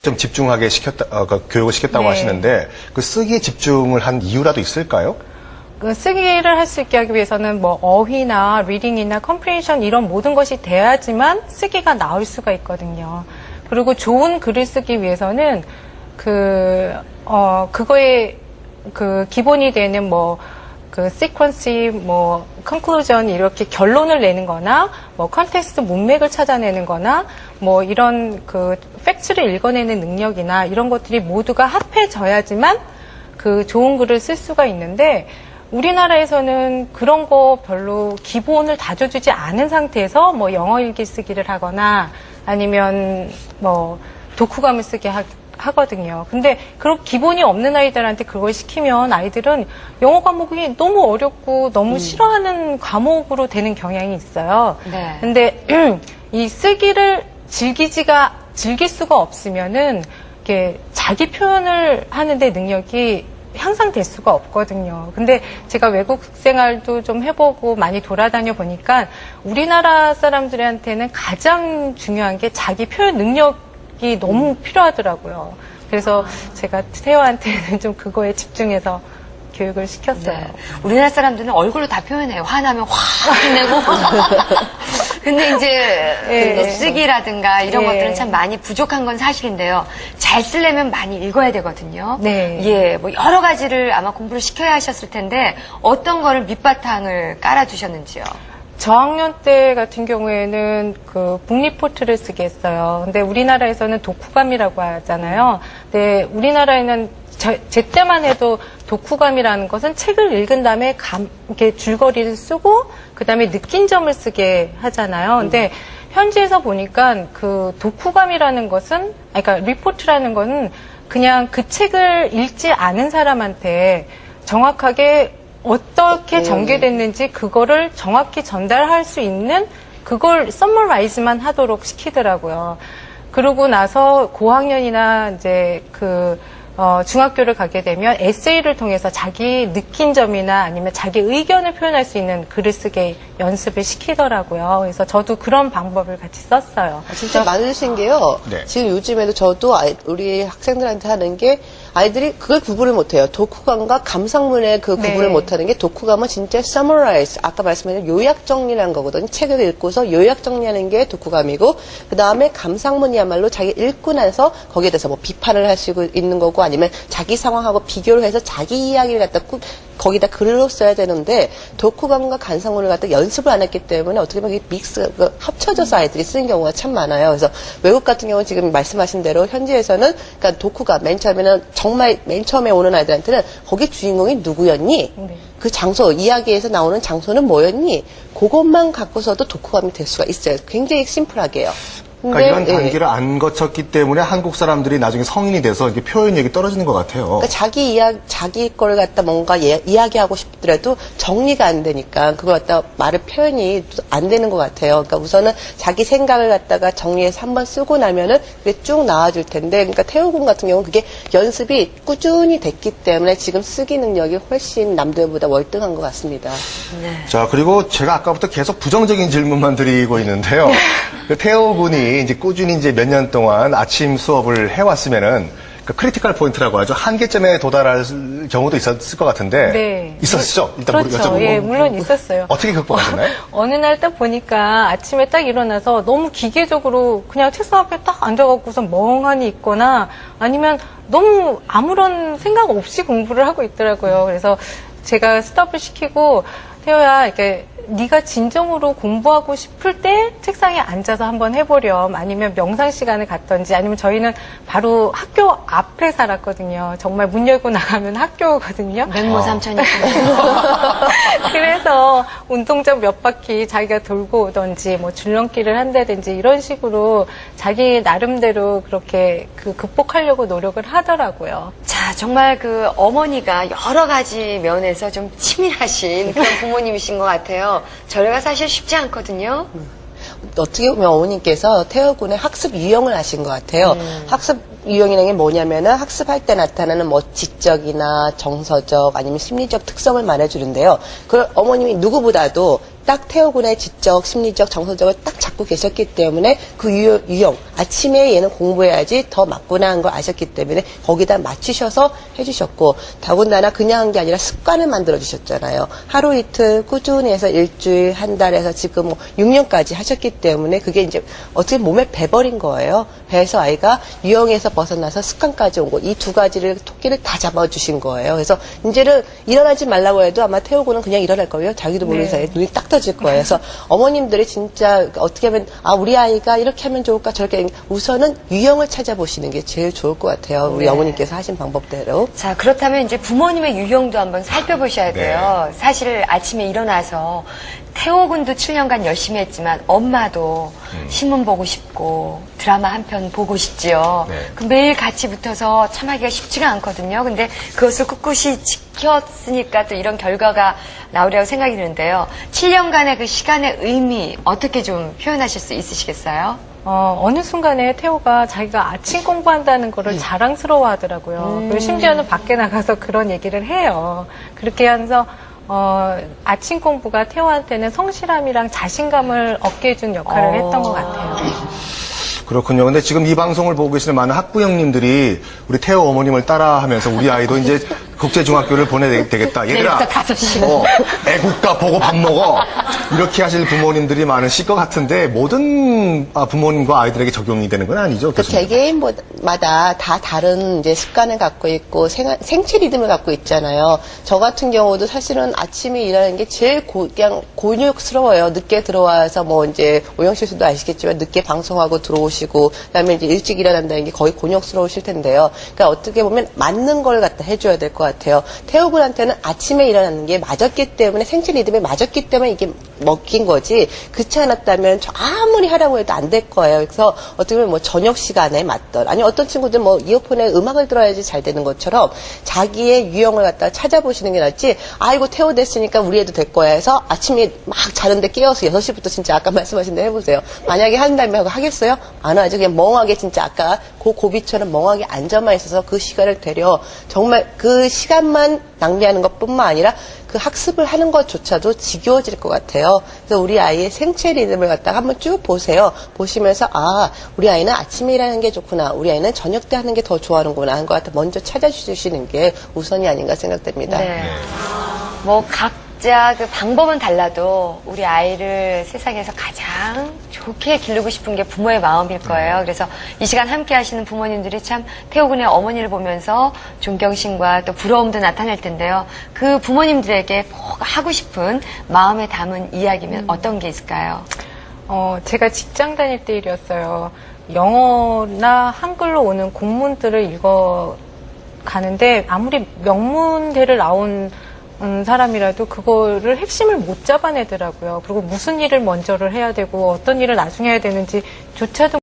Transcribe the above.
좀 집중하게 교육을 시켰다고 네. 하시는데 그 쓰기에 집중을 한 이유라도 있을까요? 그 쓰기를 할 수 있게 하기 위해서는 뭐 어휘나 리딩이나 컴프레hen션 이런 모든 것이 돼야지만 쓰기가 나올 수가 있거든요. 그리고 좋은 글을 쓰기 위해서는 그거에 그 기본이 되는 뭐 그 시퀀시, 뭐 컨클루전 이렇게 결론을 내는 거나 뭐 컨텍스트 문맥을 찾아내는 거나 뭐 이런 그 팩트를 읽어내는 능력이나 이런 것들이 모두가 합해져야지만 그 좋은 글을 쓸 수가 있는데 우리나라에서는 그런 거 별로 기본을 다져주지 않은 상태에서 뭐 영어 읽기 쓰기를 하거나 아니면 뭐 독후감을 쓰게 하거든요. 근데 그런 기본이 없는 아이들한테 그걸 시키면 아이들은 영어 과목이 너무 어렵고 너무 싫어하는 과목으로 되는 경향이 있어요. 네. 근데 이 쓰기를 즐길 수가 없으면은 이게 자기 표현을 하는데 능력이 향상될 수가 없거든요. 근데 제가 외국 생활도 좀 해보고 많이 돌아다녀 보니까 우리나라 사람들한테는 가장 중요한 게 자기 표현 능력이 너무 필요하더라고요. 그래서 제가 태호한테는 좀 그거에 집중해서 교육을 시켰어요. 네. 우리나라 사람들은 얼굴로 다 표현해요. 화나면 확 내고. 근데 이제 예. 쓰기라든가 이런 예. 것들은 참 많이 부족한 건 사실인데요. 잘 쓰려면 많이 읽어야 되거든요. 네. 예, 뭐 여러 가지를 아마 공부를 시켜야 하셨을 텐데 어떤 거를 밑바탕을 깔아주셨는지요? 저학년 때 같은 경우에는 그 북리포트를 쓰게 했어요. 근데 우리나라에서는 독후감이라고 하잖아요. 근데 우리나라에는 제 때만 해도 독후감이라는 것은 책을 읽은 다음에 이렇게 줄거리를 쓰고 그 다음에 느낀 점을 쓰게 하잖아요. 근데 현지에서 보니까 그 독후감이라는 것은, 그러니까 리포트라는 것은 그냥 그 책을 읽지 않은 사람한테 정확하게 어떻게 전개됐는지 그거를 정확히 전달할 수 있는 그걸 서머라이즈만 하도록 시키더라고요. 그러고 나서 고학년이나 이제 중학교를 가게 되면 에세이를 통해서 자기 느낀 점이나 아니면 자기 의견을 표현할 수 있는 글을 쓰게 연습을 시키더라고요. 그래서 저도 그런 방법을 같이 썼어요. 진짜 많으신 게요. 네. 지금 요즘에도 저도 우리 학생들한테 하는 게 아이들이 그걸 구분을 못해요. 독후감과 감상문의 그 네. 구분을 못하는 게 독후감은 진짜 summarize, 아까 말씀하신 요약 정리라는 거거든요. 책을 읽고서 요약 정리하는 게 독후감이고 그 다음에 감상문이야말로 자기 읽고 나서 거기에 대해서 뭐 비판을 할 수 있는 거고 아니면 자기 상황하고 비교를 해서 자기 이야기를 갖다 거기다 글로 써야 되는데 독후감과 감상문을 갖다 연습을 안 했기 때문에 어떻게 보면 합쳐져서 아이들이 쓰는 경우가 참 많아요. 그래서 외국 같은 경우는 지금 말씀하신 대로 현지에서는 그러니까 독후감 맨 처음에는 정말 맨 처음에 오는 아이들한테는 거기 주인공이 누구였니? 네. 그 장소, 이야기에서 나오는 장소는 뭐였니? 그것만 갖고서도 독후감이 될 수가 있어요. 굉장히 심플하게요. 그러니까 이런 예. 단계를 안 거쳤기 때문에 한국 사람들이 나중에 성인이 돼서 이렇게 표현력이 떨어지는 것 같아요. 그러니까 자기 걸 갖다 뭔가 이야기하고 싶더라도 정리가 안 되니까 그걸 갖다 말을 표현이 안 되는 것 같아요. 그러니까 우선은 자기 생각을 갖다가 정리해서 한번 쓰고 나면은 그게 쭉 나와줄 텐데, 그러니까 태호 군 같은 경우는 그게 연습이 꾸준히 됐기 때문에 지금 쓰기 능력이 훨씬 남들보다 월등한 것 같습니다. 자, 그리고 제가 아까부터 계속 부정적인 질문만 드리고 있는데요. 그 태호 군이 이제 꾸준히 이제 몇 년 동안 아침 수업을 해왔으면은 그 크리티컬 포인트라고 하죠. 한계점에 도달할 경우도 있었을 것 같은데. 네. 있었죠? 일단 그렇죠. 여쭤보고. 예, 물론 있었어요. 어떻게 극복하셨나요? 어느 날 딱 보니까 아침에 딱 일어나서 너무 기계적으로 그냥 책상 앞에 딱 앉아갖고서 멍하니 있거나 아니면 너무 아무런 생각 없이 공부를 하고 있더라고요. 그래서 제가 스톱을 시키고 태호야, 이렇게 네가 진정으로 공부하고 싶을 때 책상에 앉아서 한번 해보렴. 아니면 명상 시간을 갖던지 아니면 저희는 바로 학교 앞에 살았거든요. 정말 문 열고 나가면 학교거든요. 면모 삼천이. 그래서 운동장 몇 바퀴 자기가 돌고 오던지 뭐 줄넘기를 한다든지 이런 식으로 자기 나름대로 그렇게 극복하려고 노력을 하더라고요. 자, 정말 그 어머니가 여러 가지 면에서 좀 치밀하신 그런 부모님이신 것 같아요. 저희가 사실 쉽지 않거든요. 어떻게 보면 어머님께서 태호 군의 학습 유형을 하신 것 같아요. 학습 유형이라는 게 뭐냐면은 학습할 때 나타나는 뭐 지적이나 정서적 아니면 심리적 특성을 말해주는데요. 그 어머님이 누구보다도 딱 태호군의 지적, 심리적, 정서적을 딱 잡고 계셨기 때문에 그 유형, 아침에 얘는 공부해야지 더 맞구나 한 걸 아셨기 때문에 거기다 맞추셔서 해주셨고, 더군다나 그냥 한 게 아니라 습관을 만들어주셨잖아요. 하루 이틀 꾸준히 해서 일주일, 한 달에서 지금 뭐 6년까지 하셨기 때문에 그게 이제 어떻게 몸에 배버린 거예요. 배에서 아이가 유형에서 벗어나서 습관까지 온 거, 이 두 가지를 토끼를 다 잡아주신 거예요. 그래서 이제는 일어나지 말라고 해도 아마 태호군은 그냥 일어날 거예요. 자기도 모르는 사이에 눈이 딱 떠질 거예요. 그래서 어머님들이 진짜 어떻게 하면 우리 아이가 이렇게 하면 좋을까 저렇게 우선은 유형을 찾아보시는 게 제일 좋을 것 같아요. 우리 네. 어머님께서 하신 방법대로. 자, 그렇다면 이제 부모님의 유형도 한번 살펴보셔야 돼요. 사실 아침에 일어나서 태호군도 7년간 열심히 했지만 엄마도 신문 보고 싶고 드라마 한 편 보고 싶지요. 네. 그 매일 같이 붙어서 참하기가 쉽지가 않거든요. 근데 그것을 꿋꿋이 지켰으니까 또 이런 결과가 나오리라고 생각이 드는데요. 7년간의 그 시간의 의미 어떻게 좀 표현하실 수 있으시겠어요? 어느 순간에 태호가 자기가 아침 공부한다는 거를 자랑스러워 하더라고요. 그리고 심지어는 밖에 나가서 그런 얘기를 해요. 그렇게 하면서, 아침 공부가 태호한테는 성실함이랑 자신감을 얻게 해준 역할을 했던 것 같아요. 그렇군요. 근데 지금 이 방송을 보고 계시는 많은 학부형님들이 우리 태호 어머님을 따라하면서 우리 아이도 이제 국제중학교를 보내야 되겠다. 얘들아, 애국가 보고 밥 먹어. 이렇게 하실 부모님들이 많으실 것 같은데 모든 부모님과 아이들에게 적용이 되는 건 아니죠, 그 교수님? 개개인마다 다 다른 이제 습관을 갖고 있고 생체 리듬을 갖고 있잖아요. 저 같은 경우도 사실은 아침에 일하는 게 제일 그냥 곤욕스러워요. 늦게 들어와서 뭐 이제 오영실 씨도 아시겠지만 늦게 방송하고 들어오시고 그다음에 이제 일찍 일어난다는 게 거의 곤욕스러우실 텐데요. 그러니까 어떻게 보면 맞는 걸 갖다 해줘야 될 것 같아요. 태호군한테는 아침에 일어나는 게 맞았기 때문에 생체 리듬에 맞았기 때문에 이게 먹힌 거지 그렇지 않았다면 저 아무리 하라고 해도 안 될 거예요. 그래서 어떻게 보면 뭐 저녁 시간에 맞던 아니 어떤 친구들 뭐 이어폰에 음악을 들어야지 잘 되는 것처럼 자기의 유형을 갖다 찾아보시는 게 낫지 아이고 태호 됐으니까 우리 애도 될 거야 해서 아침에 막 자는데 깨어서 6시부터 진짜 아까 말씀하신 대로 해보세요. 만약에 한다면 하겠어요? 안 하죠. 그냥 멍하게 진짜 아까 그 고비처럼 멍하게 앉아만 있어서 그 시간을 되려 정말 그 시간만 낭비하는 것뿐만 아니라 그 학습을 하는 것조차도 지겨워질 것 같아요. 그래서 우리 아이의 생체 리듬을 갖다가 한번 쭉 보세요. 보시면서 우리 아이는 아침에 일하는 게 좋구나. 우리 아이는 저녁 때 하는 게 더 좋아하는구나 하는 것 같아 먼저 찾아주시는 게 우선이 아닌가 생각됩니다. 네. 뭐 각자 그 방법은 달라도 우리 아이를 세상에서 가장 좋게 기르고 싶은 게 부모의 마음일 거예요. 그래서 이 시간 함께 하시는 부모님들이 참 태호군의 어머니를 보면서 존경심과 또 부러움도 나타날 텐데요. 그 부모님들에게 꼭 하고 싶은 마음에 담은 이야기면 어떤 게 있을까요? 제가 직장 다닐 때 일이었어요. 영어나 한글로 오는 공문들을 읽어 가는데 아무리 명문대를 나온 사람이라도 그거를 핵심을 못 잡아내더라고요. 그리고 무슨 일을 먼저를 해야 되고 어떤 일을 나중에 해야 되는지 조차도